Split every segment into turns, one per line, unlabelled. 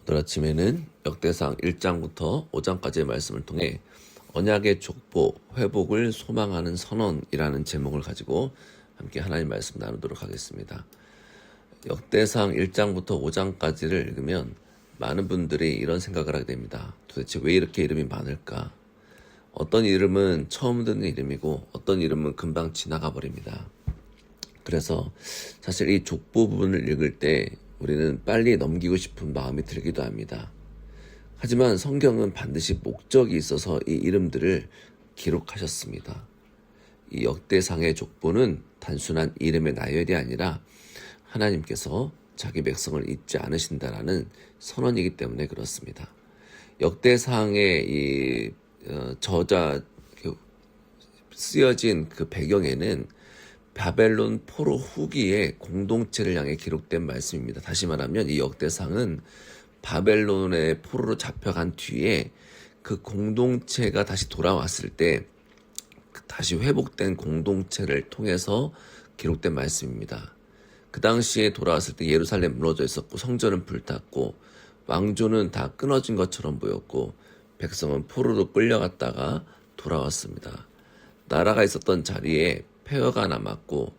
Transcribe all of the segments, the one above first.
오늘 아침에는 역대상 1장부터 5장까지의 말씀을 통해 언약의 족보, 회복을 소망하는 선언이라는 제목을 가지고 함께 하나님 말씀 나누도록 하겠습니다. 역대상 1장부터 5장까지를 읽으면 많은 분들이 이런 생각을 하게 됩니다. 도대체 왜 이렇게 이름이 많을까? 어떤 이름은 처음 듣는 이름이고 어떤 이름은 금방 지나가 버립니다. 그래서 사실 이 족보 부분을 읽을 때 우리는 빨리 넘기고 싶은 마음이 들기도 합니다. 하지만 성경은 반드시 목적이 있어서 이 이름들을 기록하셨습니다. 이 역대상의 족보는 단순한 이름의 나열이 아니라 하나님께서 자기 백성을 잊지 않으신다라는 선언이기 때문에 그렇습니다. 역대상의 이 저자 쓰여진 그 배경에는 바벨론 포로 후기의 공동체를 향해 기록된 말씀입니다. 다시 말하면 이 역대상은 바벨론의 포로로 잡혀간 뒤에 그 공동체가 다시 돌아왔을 때 다시 회복된 공동체를 통해서 기록된 말씀입니다. 그 당시에 돌아왔을 때 예루살렘 무너져 있었고 성전은 불탔고 왕조는 다 끊어진 것처럼 보였고 백성은 포로로 끌려갔다가 돌아왔습니다. 나라가 있었던 자리에 폐허가 남았고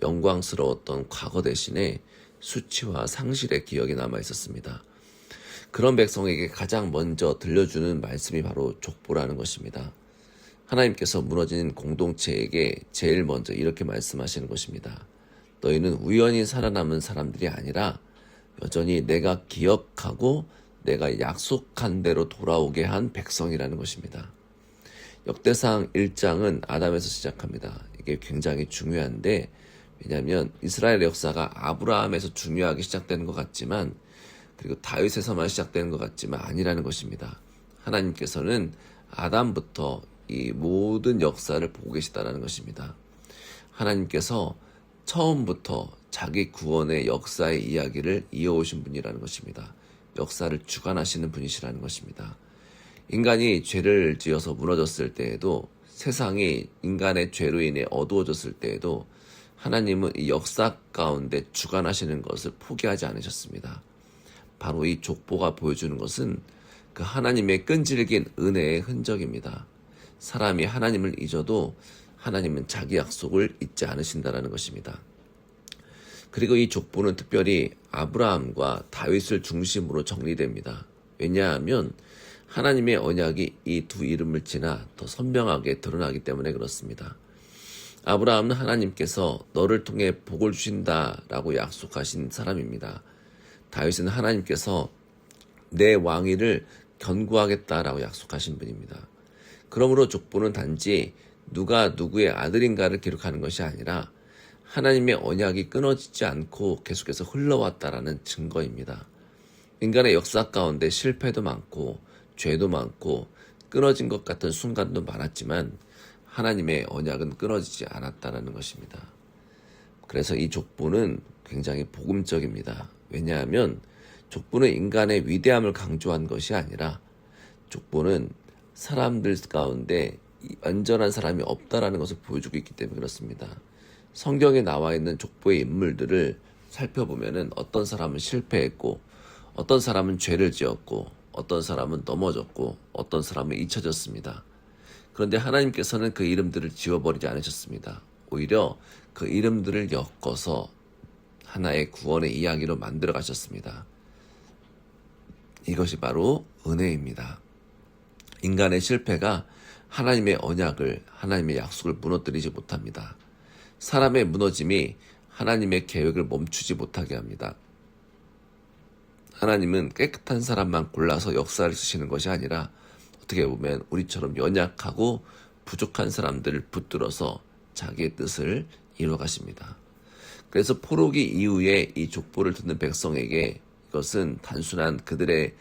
영광스러웠던 과거 대신에 수치와 상실의 기억이 남아 있었습니다. 그런 백성에게 가장 먼저 들려주는 말씀이 바로 족보라는 것입니다. 하나님께서 무너진 공동체에게 제일 먼저 이렇게 말씀하시는 것입니다. 너희는 우연히 살아남은 사람들이 아니라 여전히 내가 기억하고 내가 약속한 대로 돌아오게 한 백성이라는 것입니다. 역대상 1장은 아담에서 시작합니다. 이게 굉장히 중요한데 왜냐하면 이스라엘 역사가 아브라함에서 중요하게 시작되는 것 같지만 그리고 다윗에서만 시작되는 것 같지만 아니라는 것입니다. 하나님께서는 아담부터 이 모든 역사를 보고 계시다는 것입니다. 하나님께서 처음부터 자기 구원의 역사의 이야기를 이어오신 분이라는 것입니다. 역사를 주관하시는 분이시라는 것입니다. 인간이 죄를 지어서 무너졌을 때에도 세상이 인간의 죄로 인해 어두워졌을 때에도 하나님은 이 역사 가운데 주관하시는 것을 포기하지 않으셨습니다. 바로 이 족보가 보여주는 것은 그 하나님의 끈질긴 은혜의 흔적입니다. 사람이 하나님을 잊어도 하나님은 자기 약속을 잊지 않으신다는 것입니다. 그리고 이 족보는 특별히 아브라함과 다윗을 중심으로 정리됩니다. 왜냐하면 하나님의 언약이 이 두 이름을 지나 더 선명하게 드러나기 때문에 그렇습니다. 아브라함은 하나님께서 너를 통해 복을 주신다라고 약속하신 사람입니다. 다윗은 하나님께서 내 왕위를 견고하겠다라고 약속하신 분입니다. 그러므로 족보는 단지 누가 누구의 아들인가를 기록하는 것이 아니라 하나님의 언약이 끊어지지 않고 계속해서 흘러왔다라는 증거입니다. 인간의 역사 가운데 실패도 많고 죄도 많고 끊어진 것 같은 순간도 많았지만 하나님의 언약은 끊어지지 않았다는 것입니다. 그래서 이 족보는 굉장히 복음적입니다. 왜냐하면 족보는 인간의 위대함을 강조한 것이 아니라 족보는 사람들 가운데 완전한 사람이 없다라는 것을 보여주고 있기 때문에 그렇습니다. 성경에 나와 있는 족보의 인물들을 살펴보면 어떤 사람은 실패했고 어떤 사람은 죄를 지었고 어떤 사람은 넘어졌고 어떤 사람은 잊혀졌습니다. 그런데 하나님께서는 그 이름들을 지워버리지 않으셨습니다. 오히려 그 이름들을 엮어서 하나의 구원의 이야기로 만들어 가셨습니다. 이것이 바로 은혜입니다. 인간의 실패가 하나님의 언약을, 하나님의 약속을 무너뜨리지 못합니다. 사람의 무너짐이 하나님의 계획을 멈추지 못하게 합니다. 하나님은 깨끗한 사람만 골라서 역사를 쓰시는 것이 아니라 어떻게 보면 우리처럼 연약하고 부족한 사람들을 붙들어서 자기의 뜻을 이루어가십니다. 그래서 포로기 이후에 이 족보를 듣는 백성에게 이것은 단순한 그들의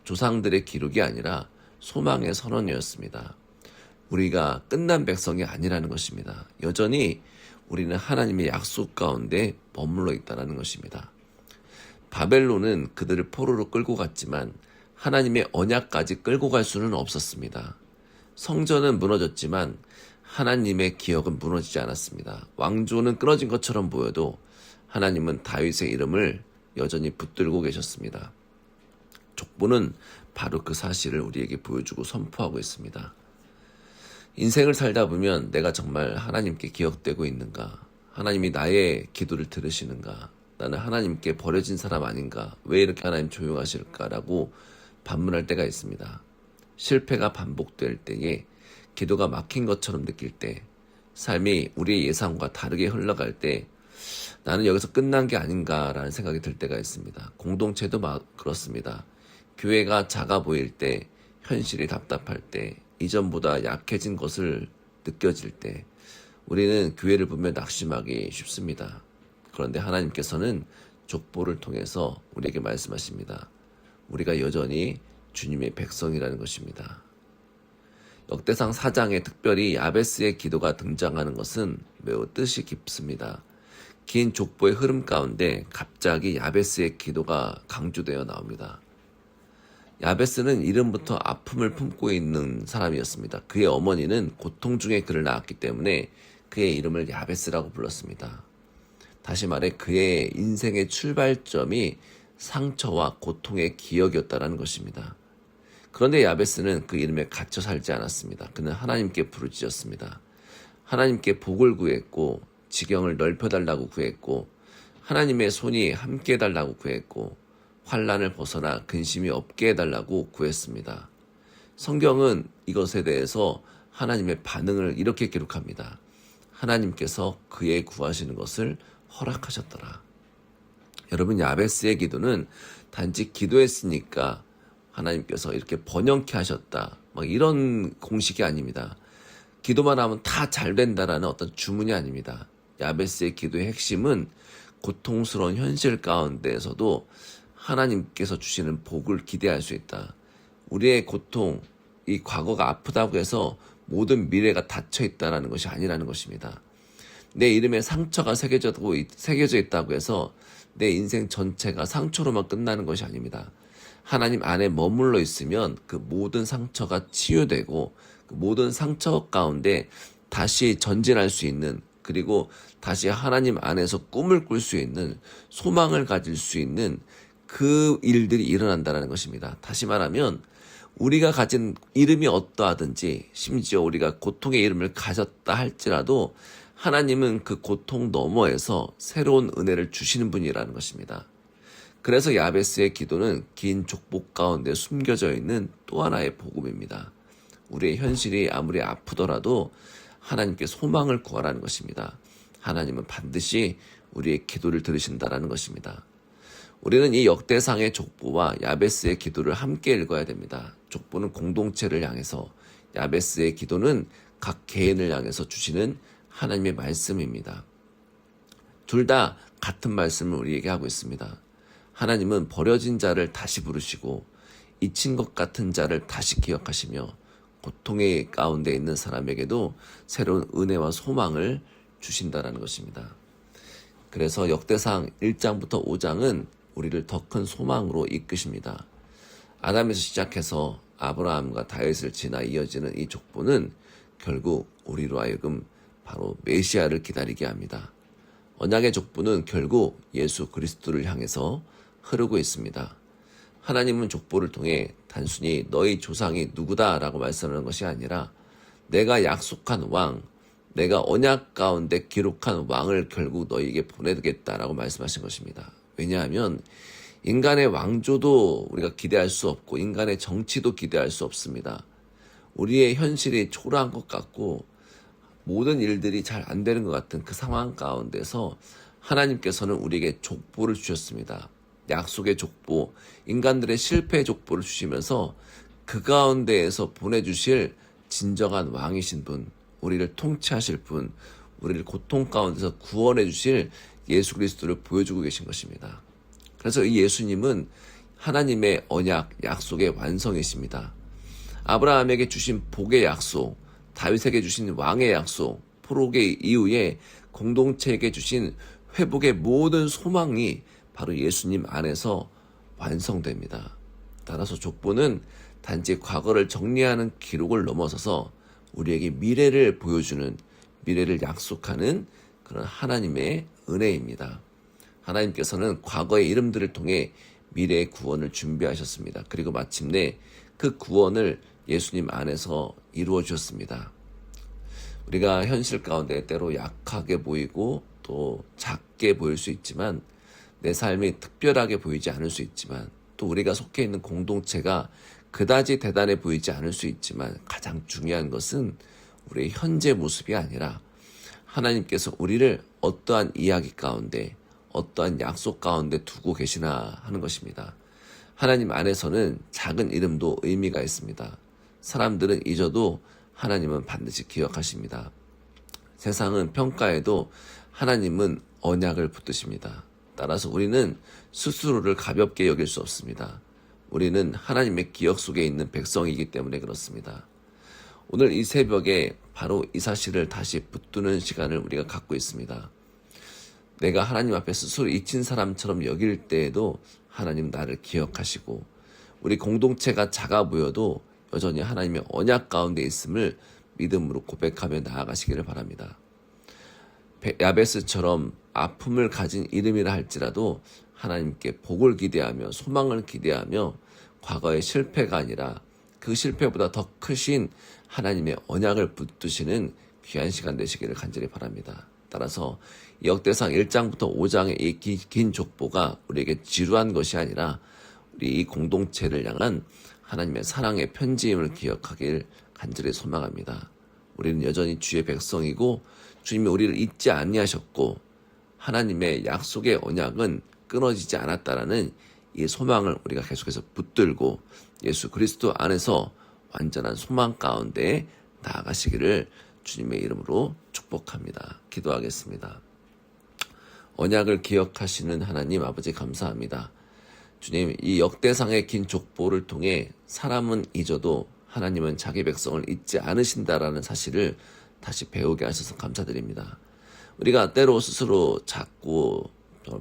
조상들의 기록이 아니라 소망의 선언이었습니다. 우리가 끝난 백성이 아니라는 것입니다. 여전히 우리는 하나님의 약속 가운데 머물러 있다는 것입니다. 바벨론은 그들을 포로로 끌고 갔지만 하나님의 언약까지 끌고 갈 수는 없었습니다. 성전은 무너졌지만 하나님의 기억은 무너지지 않았습니다. 왕조는 끊어진 것처럼 보여도 하나님은 다윗의 이름을 여전히 붙들고 계셨습니다. 족보는 바로 그 사실을 우리에게 보여주고 선포하고 있습니다. 인생을 살다 보면 내가 정말 하나님께 기억되고 있는가? 하나님이 나의 기도를 들으시는가? 나는 하나님께 버려진 사람 아닌가? 왜 이렇게 하나님 조용하실까라고 반문할 때가 있습니다. 실패가 반복될 때에 기도가 막힌 것처럼 느낄 때, 삶이 우리의 예상과 다르게 흘러갈 때 나는 여기서 끝난 게 아닌가라는 생각이 들 때가 있습니다. 공동체도 그렇습니다. 교회가 작아 보일 때, 현실이 답답할 때, 이전보다 약해진 것을 느껴질 때 우리는 교회를 보며 낙심하기 쉽습니다. 그런데 하나님께서는 족보를 통해서 우리에게 말씀하십니다. 우리가 여전히 주님의 백성이라는 것입니다. 역대상 4장에 특별히 야베스의 기도가 등장하는 것은 매우 뜻이 깊습니다. 긴 족보의 흐름 가운데 갑자기 야베스의 기도가 강조되어 나옵니다. 야베스는 이름부터 아픔을 품고 있는 사람이었습니다. 그의 어머니는 고통 중에 그를 낳았기 때문에 그의 이름을 야베스라고 불렀습니다. 다시 말해 그의 인생의 출발점이 상처와 고통의 기억이었다는 것입니다. 그런데 야베스는 그 이름에 갇혀 살지 않았습니다. 그는 하나님께 부르짖었습니다. 하나님께 복을 구했고 지경을 넓혀달라고 구했고 하나님의 손이 함께 해달라고 구했고 환난을 벗어나 근심이 없게 해달라고 구했습니다. 성경은 이것에 대해서 하나님의 반응을 이렇게 기록합니다. 하나님께서 그의 구하시는 것을 허락하셨더라. 여러분, 야베스의 기도는 단지 기도했으니까 하나님께서 이렇게 번영케 하셨다, 이런 공식이 아닙니다. 기도만 하면 다 잘 된다라는 어떤 주문이 아닙니다. 야베스의 기도의 핵심은 고통스러운 현실 가운데에서도 하나님께서 주시는 복을 기대할 수 있다. 우리의 고통, 이 과거가 아프다고 해서 모든 미래가 닫혀 있다는 것이 아니라는 것입니다. 내 이름에 상처가 새겨져 있다고 해서 내 인생 전체가 상처로만 끝나는 것이 아닙니다. 하나님 안에 머물러 있으면 그 모든 상처가 치유되고 그 모든 상처 가운데 다시 전진할 수 있는, 그리고 다시 하나님 안에서 꿈을 꿀 수 있는, 소망을 가질 수 있는 그 일들이 일어난다는 것입니다. 다시 말하면 우리가 가진 이름이 어떠하든지, 심지어 우리가 고통의 이름을 가졌다 할지라도 하나님은 그 고통 너머에서 새로운 은혜를 주시는 분이라는 것입니다. 그래서 야베스의 기도는 긴 족보 가운데 숨겨져 있는 또 하나의 복음입니다. 우리의 현실이 아무리 아프더라도 하나님께 소망을 구하라는 것입니다. 하나님은 반드시 우리의 기도를 들으신다라는 것입니다. 우리는 이 역대상의 족보와 야베스의 기도를 함께 읽어야 됩니다. 족보는 공동체를 향해서, 야베스의 기도는 각 개인을 향해서 주시는 하나님의 말씀입니다. 둘 다 같은 말씀을 우리에게 하고 있습니다. 하나님은 버려진 자를 다시 부르시고 잊힌 것 같은 자를 다시 기억하시며 고통의 가운데 있는 사람에게도 새로운 은혜와 소망을 주신다는 것입니다. 그래서 역대상 1장부터 5장은 우리를 더 큰 소망으로 이끄십니다. 아담에서 시작해서 아브라함과 다윗을 지나 이어지는 이 족보는 결국 우리로 하여금 바로 메시아를 기다리게 합니다. 언약의 족보는 결국 예수 그리스도를 향해서 흐르고 있습니다. 하나님은 족보를 통해 단순히 너희 조상이 누구다라고 말씀하는 것이 아니라 내가 약속한 왕, 내가 언약 가운데 기록한 왕을 결국 너희에게 보내겠다라고 말씀하신 것입니다. 왜냐하면 인간의 왕조도 우리가 기대할 수 없고 인간의 정치도 기대할 수 없습니다. 우리의 현실이 초라한 것 같고 모든 일들이 잘 안 되는 것 같은 그 상황 가운데서 하나님께서는 우리에게 족보를 주셨습니다. 약속의 족보, 인간들의 실패의 족보를 주시면서 그 가운데에서 보내주실 진정한 왕이신 분, 우리를 통치하실 분, 우리를 고통 가운데서 구원해 주실 예수 그리스도를 보여주고 계신 것입니다. 그래서 이 예수님은 하나님의 언약, 약속의 완성이십니다. 아브라함에게 주신 복의 약속, 다윗에게 주신 왕의 약속, 포로기 이후에 공동체에게 주신 회복의 모든 소망이 바로 예수님 안에서 완성됩니다. 따라서 족보는 단지 과거를 정리하는 기록을 넘어서서 우리에게 미래를 보여주는, 미래를 약속하는 그런 하나님의 은혜입니다. 하나님께서는 과거의 이름들을 통해 미래의 구원을 준비하셨습니다. 그리고 마침내 그 구원을 예수님 안에서 이루어 주셨습니다. 우리가 현실 가운데 때로 약하게 보이고 또 작게 보일 수 있지만, 내 삶이 특별하게 보이지 않을 수 있지만, 또 우리가 속해 있는 공동체가 그다지 대단해 보이지 않을 수 있지만, 가장 중요한 것은 우리의 현재 모습이 아니라 하나님께서 우리를 어떠한 이야기 가운데, 어떠한 약속 가운데 두고 계시나 하는 것입니다. 하나님 안에서는 작은 이름도 의미가 있습니다. 사람들은 잊어도 하나님은 반드시 기억하십니다. 세상은 평가해도 하나님은 언약을 붙드십니다. 따라서 우리는 스스로를 가볍게 여길 수 없습니다. 우리는 하나님의 기억 속에 있는 백성이기 때문에 그렇습니다. 오늘 이 새벽에 바로 이 사실을 다시 붙드는 시간을 우리가 갖고 있습니다. 내가 하나님 앞에 스스로 잊힌 사람처럼 여길 때에도 하나님 나를 기억하시고, 우리 공동체가 작아 보여도 여전히 하나님의 언약 가운데 있음을 믿음으로 고백하며 나아가시기를 바랍니다. 야베스처럼 아픔을 가진 이름이라 할지라도 하나님께 복을 기대하며 소망을 기대하며 과거의 실패가 아니라 그 실패보다 더 크신 하나님의 언약을 붙드시는 귀한 시간 되시기를 간절히 바랍니다. 따라서 역대상 1장부터 5장의 이 긴 족보가 우리에게 지루한 것이 아니라 우리 이 공동체를 향한 하나님의 사랑의 편지임을 기억하길 간절히 소망합니다. 우리는 여전히 주의 백성이고 주님이 우리를 잊지 아니하셨고 하나님의 약속의 언약은 끊어지지 않았다라는 이 소망을 우리가 계속해서 붙들고 예수 그리스도 안에서 완전한 소망 가운데 나아가시기를 주님의 이름으로 축복합니다. 기도하겠습니다. 언약을 기억하시는 하나님 아버지 감사합니다. 주님, 이 역대상의 긴 족보를 통해 사람은 잊어도 하나님은 자기 백성을 잊지 않으신다라는 사실을 다시 배우게 하셔서 감사드립니다. 우리가 때로 스스로 작고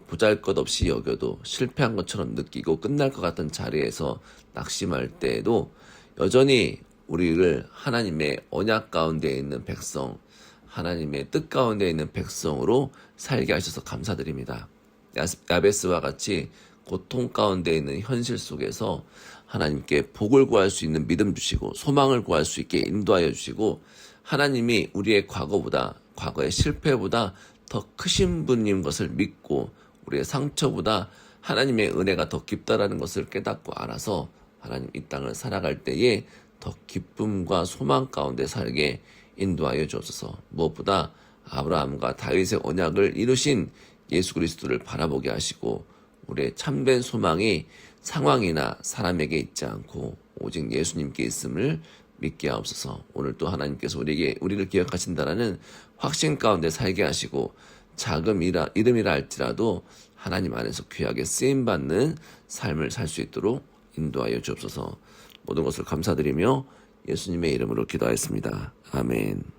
보잘것없이 여겨도 실패한 것처럼 느끼고 끝날 것 같은 자리에서 낙심할 때에도 여전히 우리를 하나님의 언약 가운데 있는 백성, 하나님의 뜻 가운데 있는 백성으로 살게 하셔서 감사드립니다. 야베스와 같이 고통 가운데 있는 현실 속에서 하나님께 복을 구할 수 있는 믿음 주시고 소망을 구할 수 있게 인도하여 주시고, 하나님이 우리의 과거의 실패보다 더 크신 분인 것을 믿고 우리의 상처보다 하나님의 은혜가 더 깊다라는 것을 깨닫고 알아서 하나님 이 땅을 살아갈 때에 더 기쁨과 소망 가운데 살게 인도하여 주옵소서. 무엇보다 아브라함과 다윗의 언약을 이루신 예수 그리스도를 바라보게 하시고 우리의 참된 소망이 상황이나 사람에게 있지 않고 오직 예수님께 있음을 믿게 하옵소서. 오늘 또 하나님께서 우리를 기억하신다라는 확신 가운데 살게 하시고 작은 이름이라 할지라도 하나님 안에서 귀하게 쓰임받는 삶을 살 수 있도록 인도하여 주옵소서. 모든 것을 감사드리며 예수님의 이름으로 기도하였습니다. 아멘.